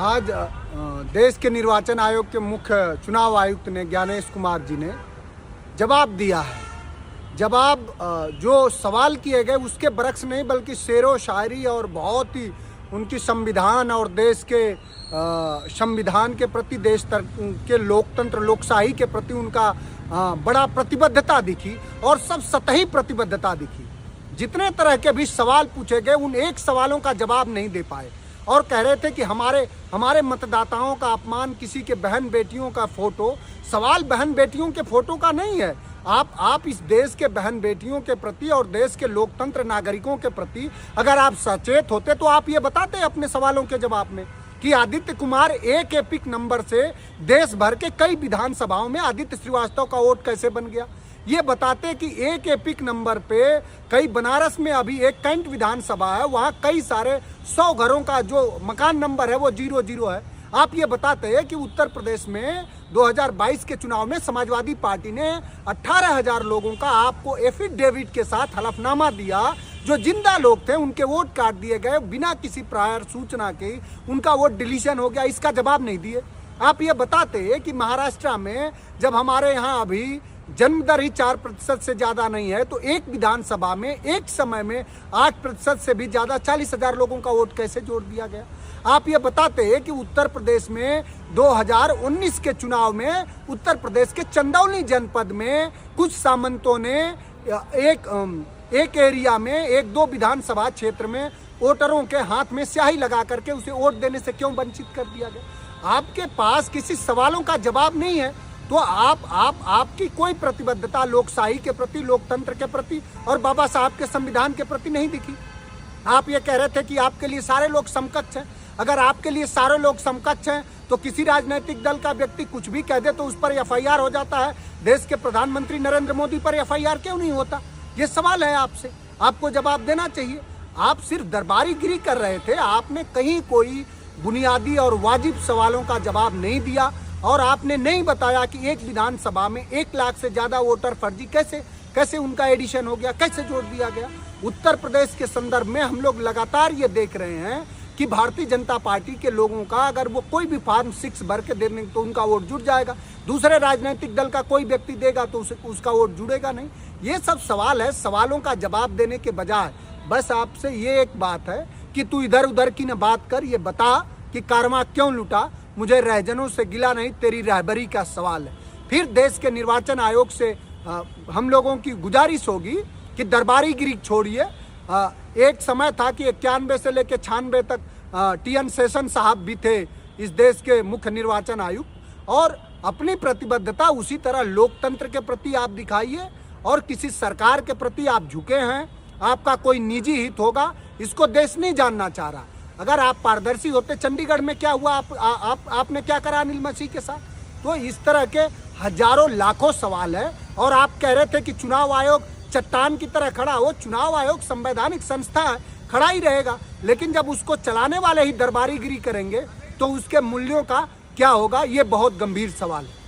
आज देश के निर्वाचन आयोग के मुख्य चुनाव आयुक्त ने ज्ञानेश कुमार जी ने जवाब दिया है। जवाब जो सवाल किए गए उसके बरक्स नहीं बल्कि शेरो शायरी और बहुत ही उनकी संविधान और देश के संविधान के प्रति, देश के लोकतंत्र लोकशाही के प्रति उनका बड़ा प्रतिबद्धता दिखी और सब सतही प्रतिबद्धता दिखी। जितने तरह के भी सवाल पूछे गए उन एक सवालों का जवाब नहीं दे पाए और कह रहे थे कि हमारे मतदाताओं का अपमान, किसी के बहन बेटियों का फोटो। सवाल बहन बेटियों के फोटो का नहीं है। आप इस देश के बहन बेटियों के प्रति और देश के लोकतंत्र नागरिकों के प्रति अगर आप सचेत होते तो आप ये बताते अपने सवालों के जवाब में कि आदित्य कुमार एक एपिक नंबर से देश भर के कई विधानसभाओं में आदित्य श्रीवास्तव का वोट कैसे बन गया। ये बताते कि एक एपिक नंबर पे कई, बनारस में अभी एक कैंट विधानसभा है, वहाँ कई सारे 100 घरों का जो मकान नंबर है वो 00 है। आप ये बताते हैं कि उत्तर प्रदेश में 2022 के चुनाव में समाजवादी पार्टी ने 18,000 लोगों का आपको एफिडेविट के साथ हलफनामा दिया, जो जिंदा लोग थे उनके वोट काट दिए गए बिना किसी प्रायर सूचना के, उनका वोट डिलीशन हो गया। इसका जवाब नहीं दिए। आप ये बताते हैं कि महाराष्ट्र में जब हमारे यहाँ अभी जन्म दर ही 4% से ज्यादा नहीं है तो एक विधानसभा में एक समय में 8% से भी ज्यादा 40,000 लोगों का वोट कैसे जोड़ दिया गया। आप ये बताते हैं कि उत्तर प्रदेश में 2019 के चुनाव में उत्तर प्रदेश के चंदौली जनपद में कुछ सामंतों ने एक एरिया में 1-2 विधानसभा क्षेत्र में वोटरों के हाथ में स्याही लगा करके उसे वोट देने से क्यों वंचित कर दिया गया। आपके पास किसी सवालों का जवाब नहीं है तो आपकी कोई प्रतिबद्धता लोकशाही के प्रति, लोकतंत्र के प्रति और बाबा साहब के संविधान के प्रति नहीं दिखी। आप ये कह रहे थे कि आपके लिए सारे लोग समकक्ष हैं। अगर आपके लिए सारे लोग समकक्ष हैं तो किसी राजनीतिक दल का व्यक्ति कुछ भी कह दे तो उस पर FIR हो जाता है। देश के प्रधानमंत्री नरेंद्र मोदी पर FIR क्यों नहीं होता? ये सवाल है आपसे, आपको जवाब देना चाहिए। आप सिर्फ दरबारीगिरी कर रहे थे, आपने कहीं कोई बुनियादी और वाजिब सवालों का जवाब नहीं दिया और आपने नहीं बताया कि एक विधानसभा में 1 लाख से ज्यादा वोटर फर्जी कैसे उनका एडिशन हो गया, कैसे जोड़ दिया गया। उत्तर प्रदेश के संदर्भ में हम लोग लगातार ये देख रहे हैं कि भारतीय जनता पार्टी के लोगों का अगर वो कोई भी फॉर्म 6 भर के देने तो उनका वोट जुड़ जाएगा, दूसरे राजनीतिक दल का कोई व्यक्ति देगा तो उसका वोट जुड़ेगा नहीं। ये सब सवाल है। सवालों का जवाब देने के बजाय बस आपसे ये एक बात है कि तू इधर उधर की न बात कर, ये बता कि कारमा क्यों लूटा। मुझे रहजनों से गिला नहीं, तेरी रहबरी का सवाल है। फिर देश के निर्वाचन आयोग से हम लोगों की गुजारिश होगी कि दरबारीगिरी छोड़िए। एक समय था कि 91 से लेकर 96 तक TN शेषन साहब भी थे इस देश के मुख्य निर्वाचन आयुक्त, और अपनी प्रतिबद्धता उसी तरह लोकतंत्र के प्रति आप दिखाइए और किसी सरकार के प्रति आप झुके हैं। आपका कोई निजी हित होगा, इसको देश नहीं जानना चाह रहा। अगर आप पारदर्शी होते, चंडीगढ़ में क्या हुआ, आपने क्या करा अनिल मसीह के साथ। तो इस तरह के हजारों लाखों सवाल है और आप कह रहे थे कि चुनाव आयोग चट्टान की तरह खड़ा हो। चुनाव आयोग संवैधानिक संस्था है, खड़ा ही रहेगा, लेकिन जब उसको चलाने वाले ही दरबारीगिरी करेंगे तो उसके मूल्यों का क्या होगा, ये बहुत गंभीर सवाल है।